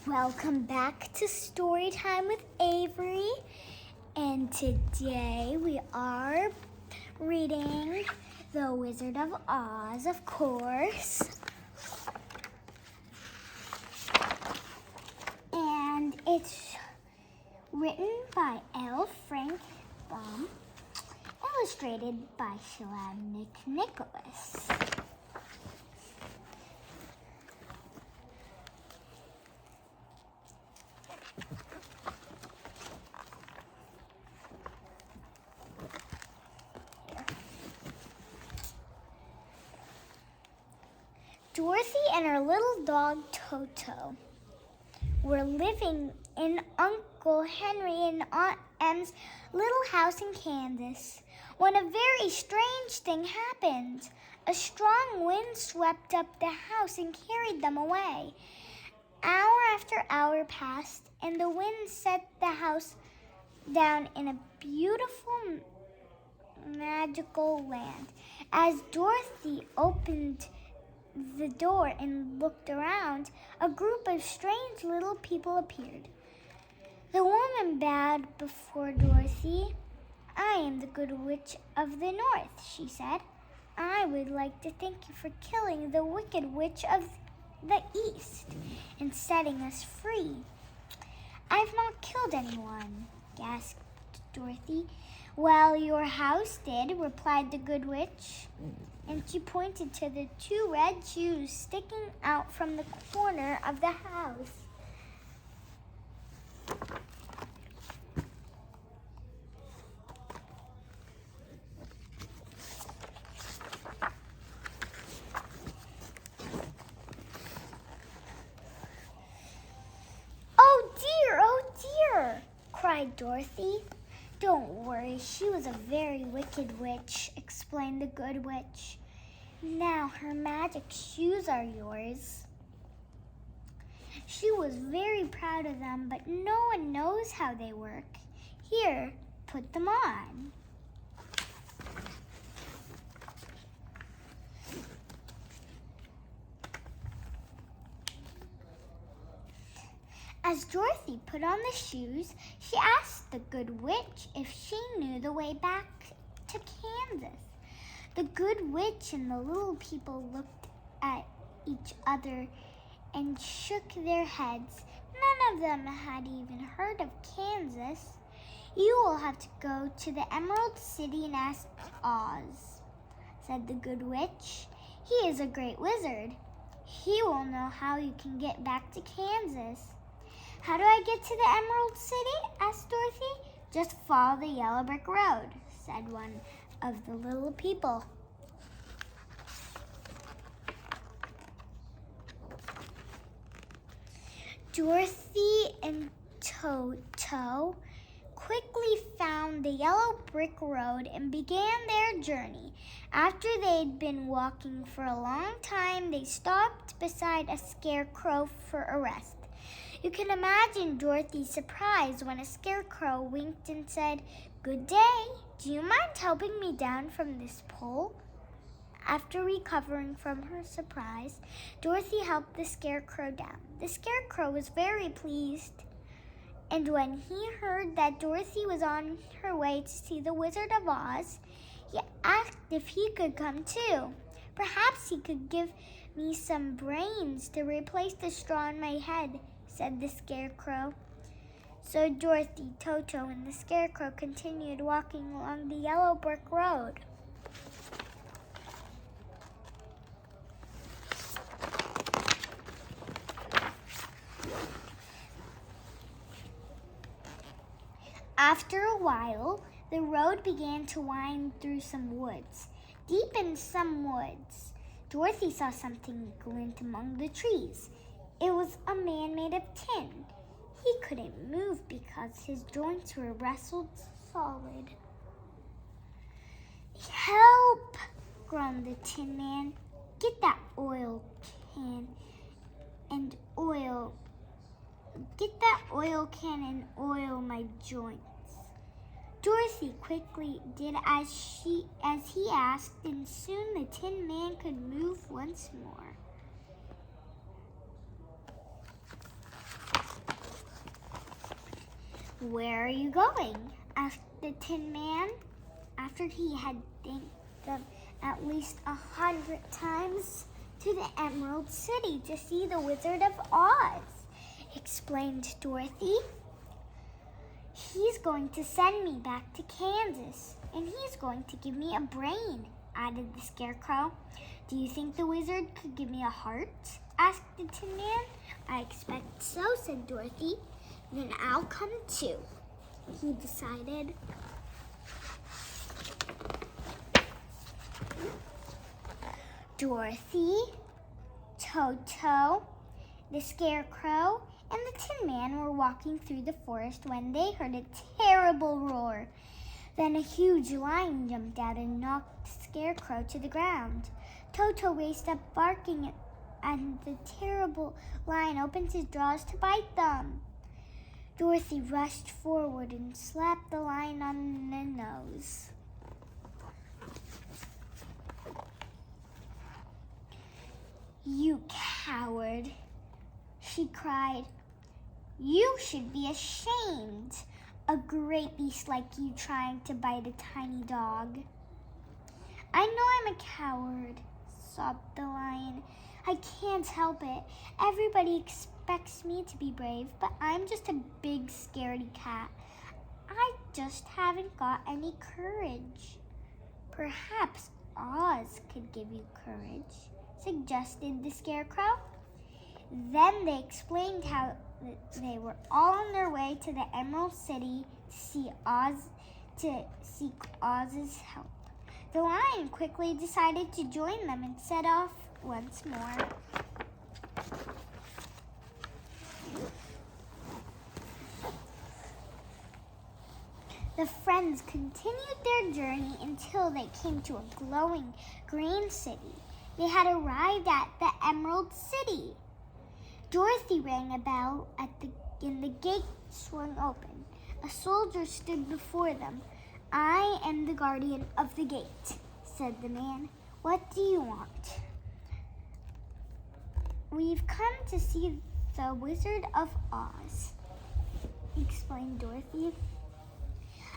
Welcome back to Storytime with Avery, and today we are reading The Wizard of Oz, of course. And it's written by L. Frank Baum, illustrated by Sheila Nicholas. Dorothy and her little dog Toto were living in Uncle Henry and Aunt Em's little house in Kansas when a very strange thing happened. A strong wind swept up the house and carried them away. Hour after hour passed, and the wind set the house down in a beautiful, magical land. As Dorothy opened the door and looked around, a group of strange little people appeared. The woman bowed before Dorothy. "I am the Good Witch of the North," she said. "I would like to thank you for killing the Wicked Witch of the East and setting us free." "I've not killed anyone," gasped Dorothy. "Well, your house did," replied the Good Witch, and she pointed to the two red shoes sticking out from the corner of the house. Oh dear, cried Dorothy. "Don't worry, she was a very wicked witch," explained the Good Witch. "Now her magic shoes are yours." She was very proud of them, but no one knows how they work. "Here, put them on." As Dorothy put on the shoes, she asked the Good Witch if she knew the way back to Kansas. The Good Witch and the little people looked at each other and shook their heads. None of them had even heard of Kansas. "You will have to go to the Emerald City and ask Oz," said the Good Witch. "He is a great wizard. He will know how you can get back to Kansas." "How do I get to the Emerald City?" asked Dorothy. "Just follow the yellow brick road," said one of the little people. Dorothy and Toto quickly found the yellow brick road and began their journey. After they'd been walking for a long time, they stopped beside a scarecrow for a rest. You can imagine Dorothy's surprise when a scarecrow winked and said, "Good day. Do you mind helping me down from this pole?" After recovering from her surprise, Dorothy helped the scarecrow down. The scarecrow was very pleased, and when he heard that Dorothy was on her way to see the Wizard of Oz, he asked if he could come too. "Perhaps he could give me some brains to replace the straw in my head," said the scarecrow. So Dorothy, Toto, and the scarecrow continued walking along the yellow brick road. After a while, the road began to wind through some woods. Deep in some woods, Dorothy saw something glint among the trees. It was a man made of tin. He couldn't move because his joints were wrestled solid. "Help!" groaned the Tin Man. "Get that oil can and oil. Get that oil can and oil my joints." Dorothy quickly did as he asked, and soon the Tin Man could move once more. "Where are you going?" asked the Tin Man, after he had thanked them at least 100 times. "To the Emerald City to see the Wizard of Oz," explained Dorothy. "He's going to send me back to Kansas, and he's going to give me a brain," added the Scarecrow. "Do you think the wizard could give me a heart?" asked the Tin Man. "I expect so," said Dorothy. "Then I'll come too," he decided. Dorothy, Toto, the Scarecrow, and the Tin Man were walking through the forest when they heard a terrible roar. Then a huge lion jumped out and knocked the Scarecrow to the ground. Toto raced up barking, and the terrible lion opened his jaws to bite them. Dorothy rushed forward and slapped the lion on the nose. "You coward," she cried. "You should be ashamed. A great beast like you trying to bite a tiny dog." "I know I'm a coward," sobbed the lion. "I can't help it. Everybody expects me to be brave, but I'm just a big scaredy cat. I just haven't got any courage." "Perhaps Oz could give you courage," suggested the Scarecrow. Then they explained how they were all on their way to the Emerald City to seek Oz's help. The lion quickly decided to join them and set off once more. The friends continued their journey until they came to a glowing green city. They had arrived at the Emerald City. Dorothy rang a bell and the gate swung open. A soldier stood before them. "I am the guardian of the gate," said the man. "What do you want?" "We've come to see the Wizard of Oz," explained Dorothy.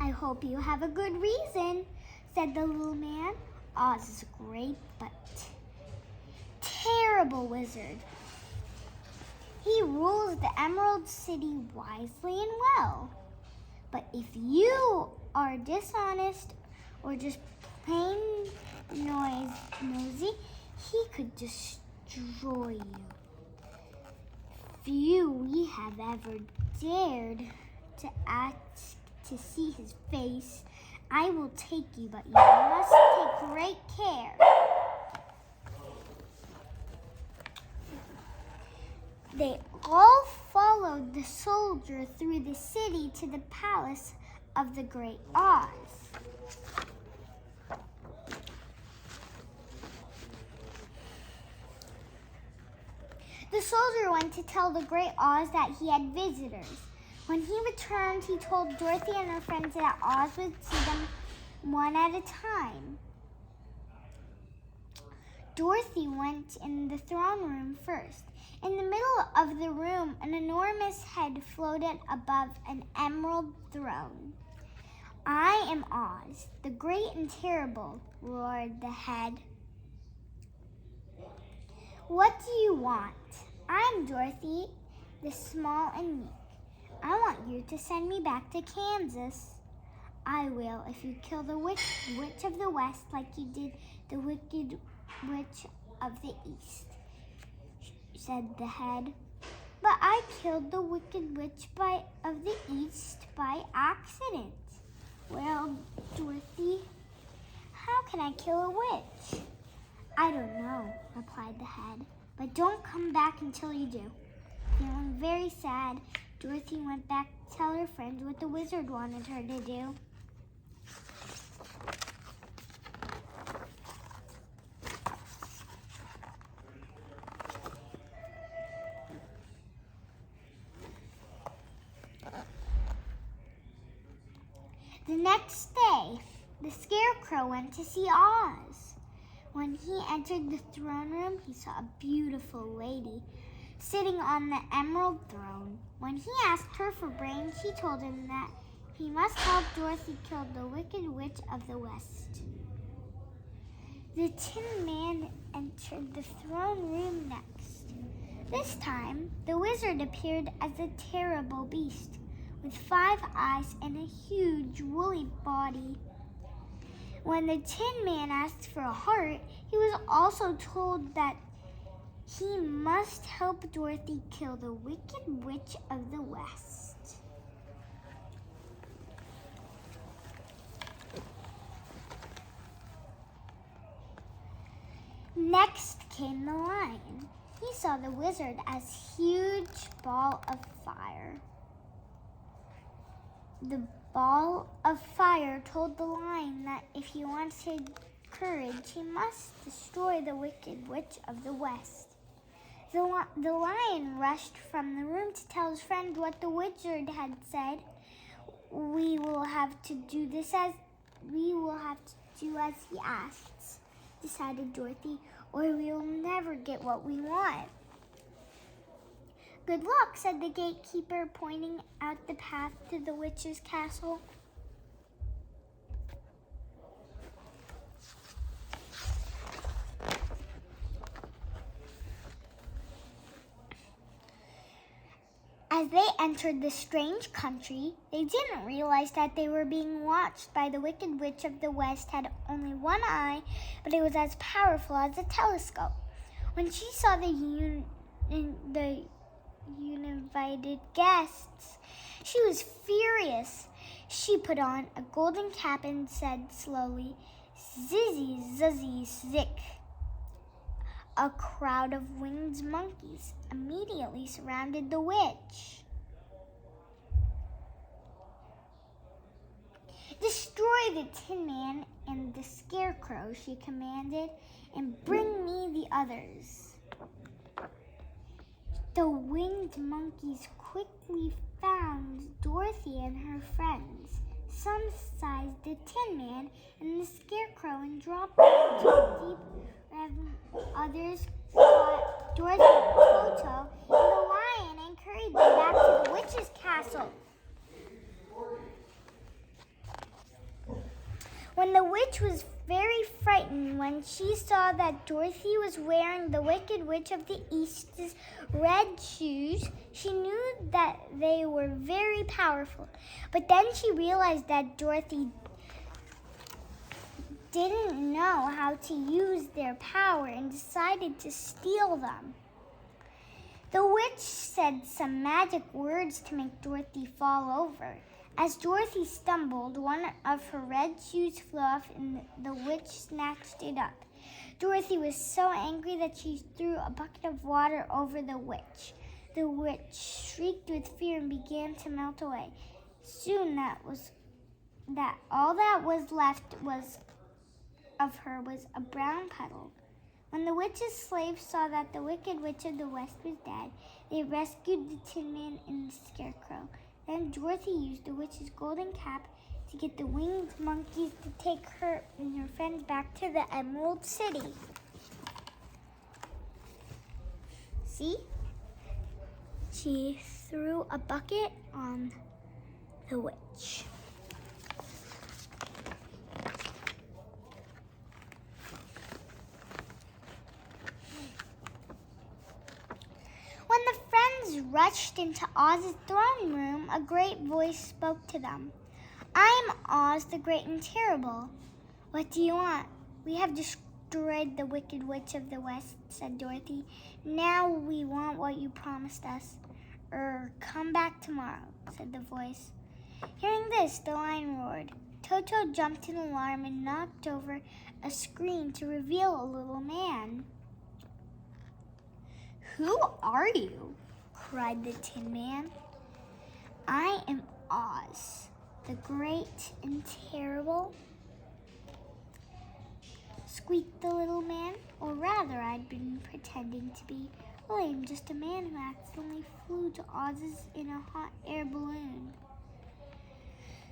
"I hope you have a good reason," said the little man. "Oz is a great but terrible wizard. He rules the Emerald City wisely and well. But if you are dishonest or just plain nosy, he could destroy you. Few we have ever dared to ask to see his face. I will take you, but you must take great care." They all followed the soldier through the city to the palace of the Great Oz. The soldier went to tell the Great Oz that he had visitors. When he returned, he told Dorothy and her friends that Oz would see them one at a time. Dorothy went in the throne room first. In the middle of the room, an enormous head floated above an emerald throne. "I am Oz, the great and terrible," roared the head. "What do you want?" "I'm Dorothy, the small and meek. I want you to send me back to Kansas." "I will if you kill the witch of the West like you did the wicked witch of the East," said the head. "But I killed the wicked witch of the East by accident." "Well, Dorothy, how can I kill a witch?" "I don't know," replied the head, "but don't come back until you do." Feeling very sad, Dorothy went back to tell her friends what the wizard wanted her to do. The next day, the Scarecrow went to see Oz. When he entered the throne room, he saw a beautiful lady sitting on the emerald throne. When he asked her for brains, she told him that he must help Dorothy kill the Wicked Witch of the West. The Tin Man entered the throne room next. This time, the wizard appeared as a terrible beast with 5 eyes and a huge woolly body. When the Tin Man asked for a heart, he was also told that he must help Dorothy kill the Wicked Witch of the West. Next came the lion. He saw the wizard as a huge ball of fire. The ball of fire told the lion that if he wanted courage, he must destroy the Wicked Witch of the West. The lion rushed from the room to tell his friend what the wizard had said. We will have to do as he asks, decided Dorothy, or we will never get what we want. Good luck, said the gatekeeper, pointing out the path to the witch's castle. As they entered the strange country, they didn't realize that they were being watched by the Wicked Witch of the West. Had only 1 eye, but it was as powerful as a telescope. When she saw the uninvited guests, she was furious. She put on a golden cap and said slowly, "Zizzy, zuzzy, zick." A crowd of winged monkeys immediately surrounded the witch. "Destroy the Tin Man and the Scarecrow," she commanded, "and bring me the others." The winged monkeys quickly found Dorothy and her friends. Some seized the Tin Man and the Scarecrow and dropped them into a deep ravine. Others caught Dorothy, Toto, and the lion and carried them back to the witch's castle. When the witch was very frightened when she saw that Dorothy was wearing the Wicked Witch of the East's red shoes, she knew that they were very powerful. But then she realized that Dorothy didn't know how to use their power and decided to steal them. The witch said some magic words to make Dorothy fall over. As Dorothy stumbled, one of her red shoes flew off and the witch snatched it up. Dorothy was so angry that she threw a bucket of water over the witch. The witch shrieked with fear and began to melt away. Soon all that was left of her was a brown puddle. When the witch's slaves saw that the Wicked Witch of the West was dead, they rescued the Tin Man and the Scarecrow. Then Dorothy used the witch's golden cap to get the winged monkeys to take her and her friends back to the Emerald City. See? She threw a bucket on the witch. When the friends rushed into Oz's throne room, a great voice spoke to them. "I am Oz, the Great and Terrible. What do you want?" "We have destroyed the Wicked Witch of the West," said Dorothy. "Now we want what you promised us." Come back tomorrow," said the voice. Hearing this, the lion roared. Toto jumped in alarm and knocked over a screen to reveal a little man. "Who are you?" cried the Tin Man. "I am Oz, the Great and Terrible," squeaked the little man. "Or rather, I'd been pretending to be. Well, I'm just a man who accidentally flew to Oz's in a hot air balloon."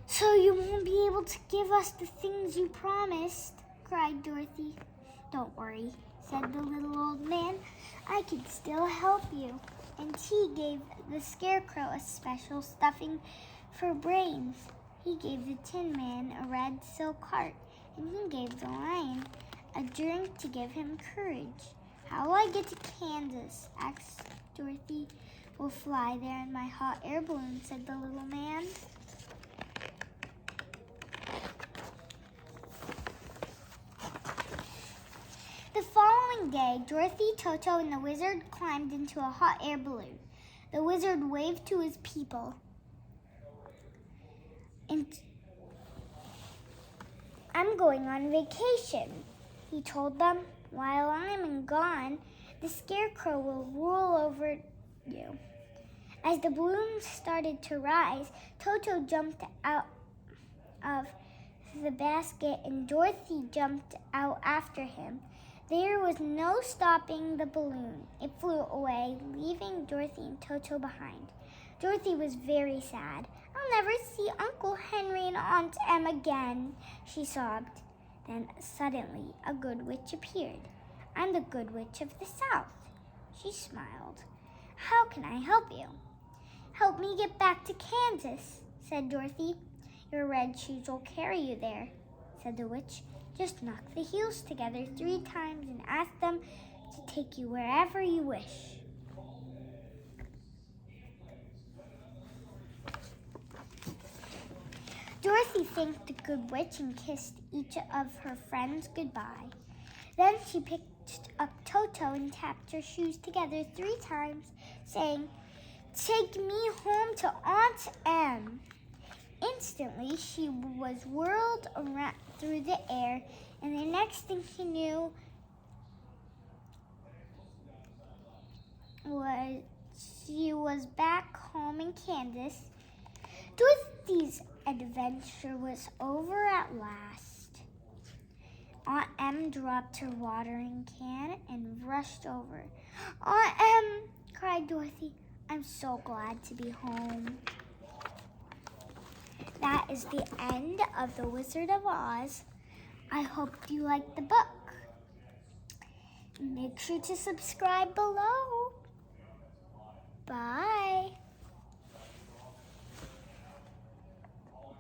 "So you won't be able to give us the things you promised?" cried Dorothy. "Don't worry," said the little old man. "I can still help you." and he gave the Scarecrow a special stuffing for brains. He gave the Tin Man a red silk heart, and he gave the Lion a drink to give him courage. How will I get to Kansas? Asked Dorothy. We'll fly there in my hot air balloon, said the little man. The following day, Dorothy, Toto, and the wizard climbed into a hot air balloon. The wizard waved to his people. And I'm going on vacation, he told them. While I'm gone, the Scarecrow will rule over you. As the balloon started to rise, Toto jumped out of the basket and Dorothy jumped out after him. There was no stopping the balloon. It flew away, leaving Dorothy and Toto behind. Dorothy was very sad. I'll never see Uncle Henry and Aunt Em again, she sobbed. Then suddenly a good witch appeared. I'm the Good Witch of the South. She smiled. How can I help you? Help me get back to Kansas, said Dorothy. Your red shoes will carry you there, said the witch. Just knock the heels together 3 times and ask them to take you wherever you wish. Dorothy thanked the good witch and kissed each of her friends goodbye. Then she picked up Toto and tapped her shoes together 3 times, saying, Take me home to Aunt Em. Instantly, she was whirled around through the air, and the next thing she knew she was back home in Kansas. Dorothy's adventure was over at last. Aunt Em dropped her watering can and rushed over. Aunt Em, cried Dorothy, I'm so glad to be home. That is the end of The Wizard of Oz. I hope you liked the book. Make sure to subscribe below. Bye.